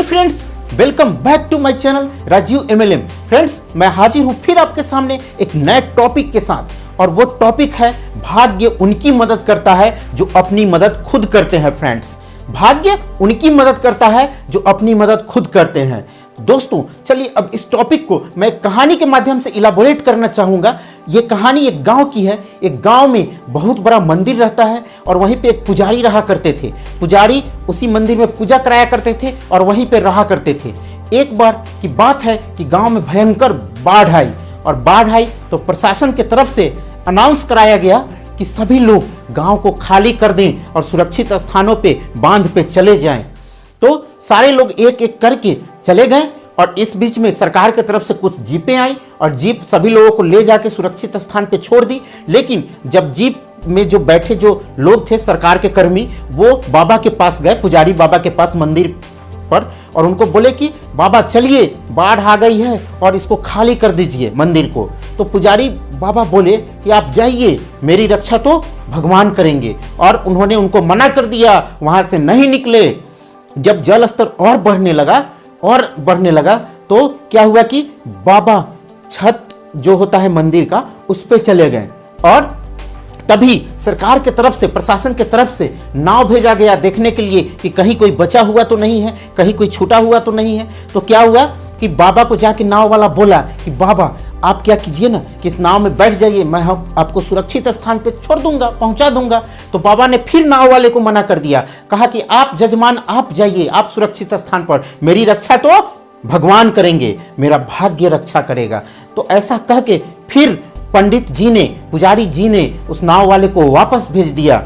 Friends, welcome back to my channel Rajiv MLM. Friends, मैं हाजिर हूं फिर आपके सामने एक नए टॉपिक के साथ और वो टॉपिक है भाग्य उनकी मदद करता है जो अपनी मदद खुद करते हैं। फ्रेंड्स, भाग्य उनकी मदद करता है जो अपनी मदद खुद करते हैं। दोस्तों, चलिए अब इस टॉपिक को मैं कहानी के माध्यम से इलाबोरेट करना चाहूँगा। ये कहानी एक गांव की है। एक गांव में बहुत बड़ा मंदिर रहता है और वहीं पे एक पुजारी रहा करते थे। पुजारी उसी मंदिर में पूजा कराया करते थे और वहीं पे रहा करते थे। एक बार की बात है कि गांव में भयंकर बाढ़ आई और बाढ़ आई तो प्रशासन की तरफ से अनाउंस कराया गया कि सभी लोग गांव को खाली कर दें और सुरक्षित स्थानों पे बांध पे चले जाएं। तो सारे लोग एक एक करके चले गए और इस बीच में सरकार की तरफ से कुछ जीपें आई और जीप सभी लोगों को ले जाके सुरक्षित स्थान पे छोड़ दी। लेकिन जब जीप में जो बैठे जो लोग थे सरकार के कर्मी, वो बाबा के पास गए, पुजारी बाबा के पास मंदिर पर, और उनको बोले कि बाबा चलिए, बाढ़ आ गई है और इसको खाली कर दीजिए मंदिर को। तो पुजारी बाबा बोले कि आप जाइए, मेरी रक्षा तो भगवान करेंगे। और उन्होंने उनको मना कर दिया, वहां से नहीं निकले। जब जल स्तर और बढ़ने लगा तो क्या हुआ कि बाबा छत जो होता है मंदिर का उस पे चले गए और तभी सरकार के तरफ से, प्रशासन के तरफ से नाव भेजा गया देखने के लिए कि कहीं कोई बचा हुआ तो नहीं है, कहीं कोई छूटा हुआ तो नहीं है। तो क्या हुआ कि बाबा को जाके नाव वाला बोला कि बाबा आप क्या कीजिए ना कि इस नाव में बैठ जाइए, मैं आपको सुरक्षित स्थान पे छोड़ दूंगा, पहुंचा दूंगा। तो बाबा ने फिर नाव वाले को मना कर दिया, कहा कि आप जजमान आप जाइए, आप सुरक्षित स्थान पर, मेरी रक्षा तो भगवान करेंगे, मेरा भाग्य रक्षा करेगा। तो ऐसा कह के फिर पंडित जी ने, पुजारी जी ने उस नाव वाले को वापस भेज दिया।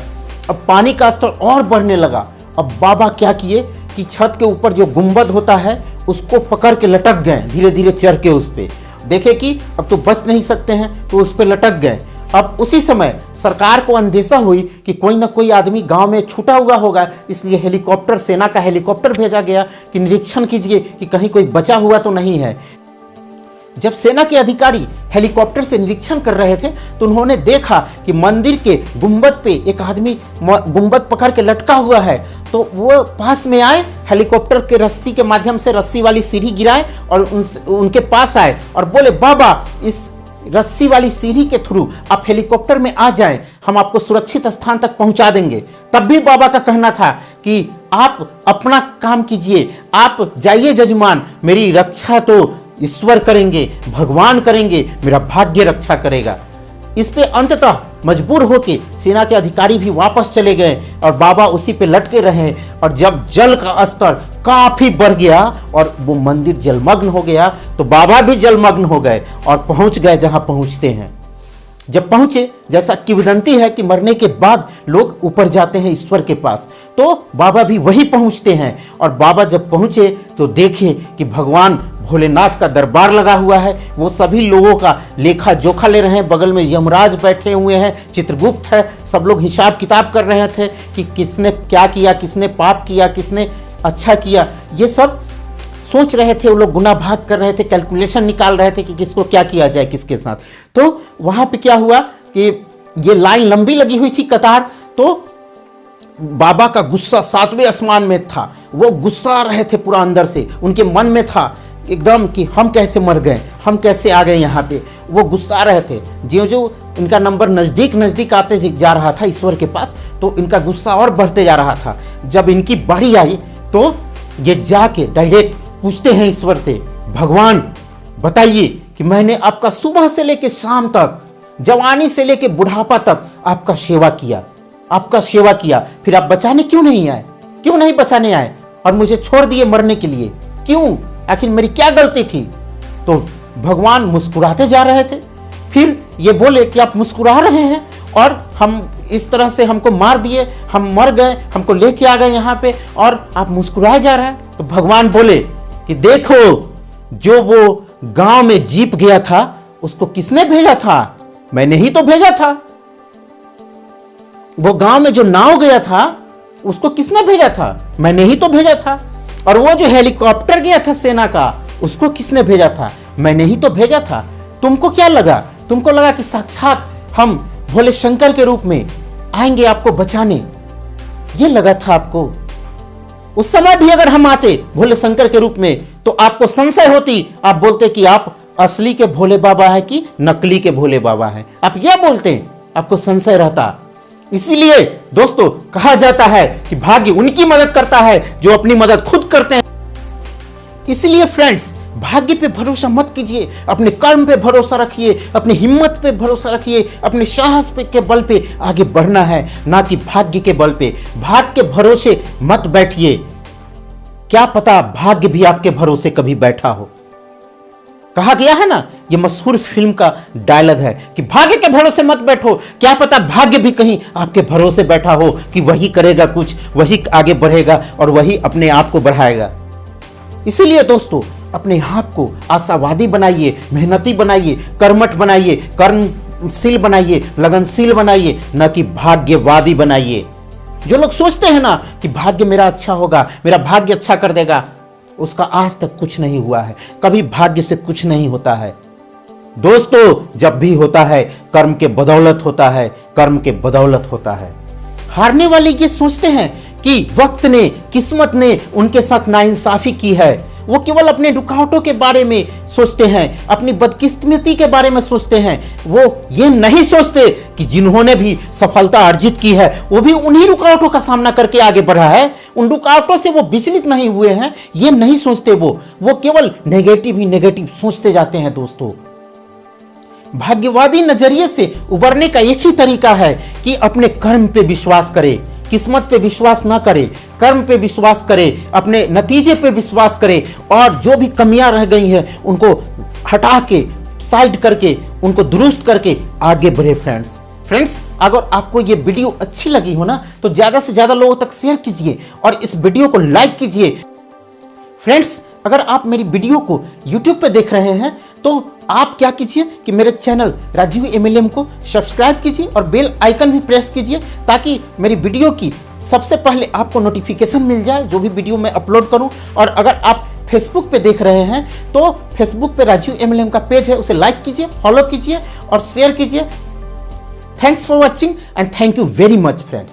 अब पानी का स्तर और बढ़ने लगा। अब बाबा क्या किए कि छत के ऊपर जो गुंबद होता है उसको पकड़ के लटक गए, धीरे धीरे चढ़ के उस पे। देखे कि अब तो बच नहीं सकते हैं तो उस पे लटक गए। अब उसी समय सरकार को अंदेशा हुई कि कोई ना कोई आदमी गांव में छूटा हुआ होगा, इसलिए हेलीकॉप्टर, सेना का हेलीकॉप्टर भेजा गया कि निरीक्षण कीजिए कि कहीं कोई बचा हुआ तो नहीं है। जब सेना के अधिकारी हेलीकॉप्टर से निरीक्षण कर रहे थे तो उन्होंने देखा कि मंदिर के गुंबद पे एक आदमी गुंबद पकड़ के लटका हुआ है। तो वो पास में आए, हेलीकॉप्टर के रस्सी के माध्यम से रस्सी वाली सीढ़ी गिराए और उनके पास आए और बोले बाबा इस रस्सी वाली सीढ़ी के थ्रू आप हेलीकॉप्टर में आ जाएं, हम आपको सुरक्षित स्थान तक पहुंचा देंगे। तब भी बाबा का कहना था कि आप अपना काम कीजिए, आप जाइए जजमान, मेरी रक्षा तो ईश्वर करेंगे, भगवान करेंगे, मेरा भाग्य रक्षा करेगा। इस पे अंततः मजबूर होके सेना के अधिकारी भी वापस चले गए और बाबा उसी पे लटके रहे। और जब जल का स्तर काफी बढ़ गया और वो मंदिर जलमग्न हो गया तो बाबा भी जलमग्न हो गए और पहुंच गए जहां पहुंचते हैं। जब पहुंचे, जैसा किंवदंती है कि मरने के बाद लोग ऊपर जाते हैं ईश्वर के पास, तो बाबा भी वही पहुंचते हैं। और बाबा जब पहुंचे तो देखे कि भगवान भोलेनाथ का दरबार लगा हुआ है। वो सभी लोगों का लेखा जोखा ले रहे हैं, बगल में यमराज बैठे हुए हैं, चित्रगुप्त है, सब लोग हिसाब किताब कर रहे थे कि किसने क्या किया, किसने पाप किया, किसने अच्छा किया, ये सब सोच रहे थे। वो लोग गुना भाग कर रहे थे, कैलकुलेशन निकाल रहे थे कि किसको क्या किया जाए, किसके साथ। तो वहां पे क्या हुआ कि ये लाइन लंबी लगी हुई थी, कतार। तो बाबा का गुस्सा सातवें आसमान में था, वो गुस्सा रहे थे पूरा अंदर से, उनके मन में था एकदम कि हम कैसे मर गए, हम कैसे आ गए यहाँ पे, वो गुस्सा रहे थे। ज्यों ज्यों इनका नंबर नज़दीक नज़दीक आते जा रहा था ईश्वर के पास, तो इनका गुस्सा और बढ़ते जा रहा था। जब इनकी बारी आई तो ये जाके डायरेक्ट पूछते हैं ईश्वर से, भगवान बताइए कि मैंने आपका सुबह से लेके शाम तक, जवानी से लेके बुढ़ापा तक आपका सेवा किया, फिर आप बचाने क्यों नहीं आए, क्यों नहीं बचाने आए और मुझे छोड़ दिए मरने के लिए, क्यों, आखिर मेरी क्या गलती थी। तो भगवान मुस्कुराते जा रहे थे। फिर ये बोले कि आप मुस्कुरा रहे हैं और हम इस तरह से हमको मार दिए, हम मर गए, हमको लेके आ गए यहाँ पे और आप मुस्कुराए जा रहे हैं। तो भगवान बोले कि देखो, जो वो गांव में जीप गया था उसको किसने भेजा था, मैंने ही तो भेजा था। वो गांव में जो नाव गया था उसको किसने भेजा था, मैंने ही तो भेजा था। और वो जो हेलीकॉप्टर गया था सेना का, उसको किसने भेजा था, मैंने ही तो भेजा था। तुमको क्या लगा, तुमको लगा कि साक्षात हम भोले शंकर के रूप में आएंगे आपको बचाने, ये लगा था आपको। उस समय भी अगर हम आते भोले शंकर के रूप में तो आपको संशय होती, आप बोलते कि आप असली के भोले बाबा है कि नकली के भोले बाबा है, आप क्या बोलते हैं, आपको संशय रहता। इसीलिए दोस्तों कहा जाता है कि भाग्य उनकी मदद करता है जो अपनी मदद खुद करते हैं। इसलिए फ्रेंड्स, भाग्य पे भरोसा मत कीजिए, अपने कर्म पे भरोसा रखिए, अपनी हिम्मत पे भरोसा रखिए, अपने साहस पे के बल पे आगे बढ़ना है, ना कि भाग्य के बल पे। भाग्य के भरोसे मत बैठिए, क्या पता भाग्य भी आपके भरोसे कभी बैठा हो। कहा गया है ना, ये मशहूर फिल्म का डायलॉग है कि भाग्य के भरोसे मत बैठो, क्या पता भाग्य भी कहीं आपके भरोसे बैठा हो कि वही करेगा कुछ, वही आगे बढ़ेगा और वही अपने आप को बढ़ाएगा। इसीलिए दोस्तों अपने आप को आशावादी बनाइए, मेहनती बनाइए, कर्मठ बनाइए, कर्मशील बनाइए, लगनशील बनाइए, न कि भाग्यवादी बनाइए। जो लोग सोचते हैं ना कि भाग्य मेरा अच्छा होगा, मेरा भाग्य अच्छा कर देगा, उसका आज तक कुछ नहीं हुआ है। कभी भाग्य से कुछ नहीं होता है दोस्तों, जब भी होता है कर्म के बदौलत होता है, कर्म के बदौलत होता है। हारने वाले ये सोचते हैं कि वक्त ने, किस्मत ने उनके साथ नाइंसाफी की है। वो केवल अपने रुकावटों के बारे में सोचते हैं, अपनी बदकिस्मती के बारे में सोचते हैं। वो ये नहीं सोचते कि जिन्होंने भी सफलता अर्जित की है वो भी उन्हीं रुकावटों का सामना करके आगे बढ़ा है, उन रुकावटों से वो विचलित नहीं हुए हैं, ये नहीं सोचते। वो केवल नेगेटिव ही नेगेटिव सोचते जाते हैं। दोस्तों भाग्यवादी नजरिए से उबरने का एक ही तरीका है कि अपने कर्म पे विश्वास करे, किस्मत पे विश्वास ना करे, कर्म पे विश्वास करे, अपने नतीजे पे विश्वास करे और जो भी कमियां रह गई हैं उनको हटा के, साइड करके, उनको दुरुस्त करके आगे बढ़े। फ्रेंड्स अगर आपको ये वीडियो अच्छी लगी हो ना तो ज्यादा से ज्यादा लोगों तक शेयर कीजिए और इस वीडियो को लाइक कीजिए। फ्रेंड्स अगर आप मेरी वीडियो को YouTube पे देख रहे हैं तो आप क्या कीजिए कि मेरे चैनल राजीव MLM को सब्सक्राइब कीजिए और बेल आइकन भी प्रेस कीजिए ताकि मेरी वीडियो की सबसे पहले आपको नोटिफिकेशन मिल जाए जो भी वीडियो मैं अपलोड करूं। और अगर आप फेसबुक पे देख रहे हैं तो फेसबुक पे राजीव MLM का पेज है, उसे लाइक कीजिए, फॉलो कीजिए और शेयर कीजिए। Thanks for watching and thank you very much friends.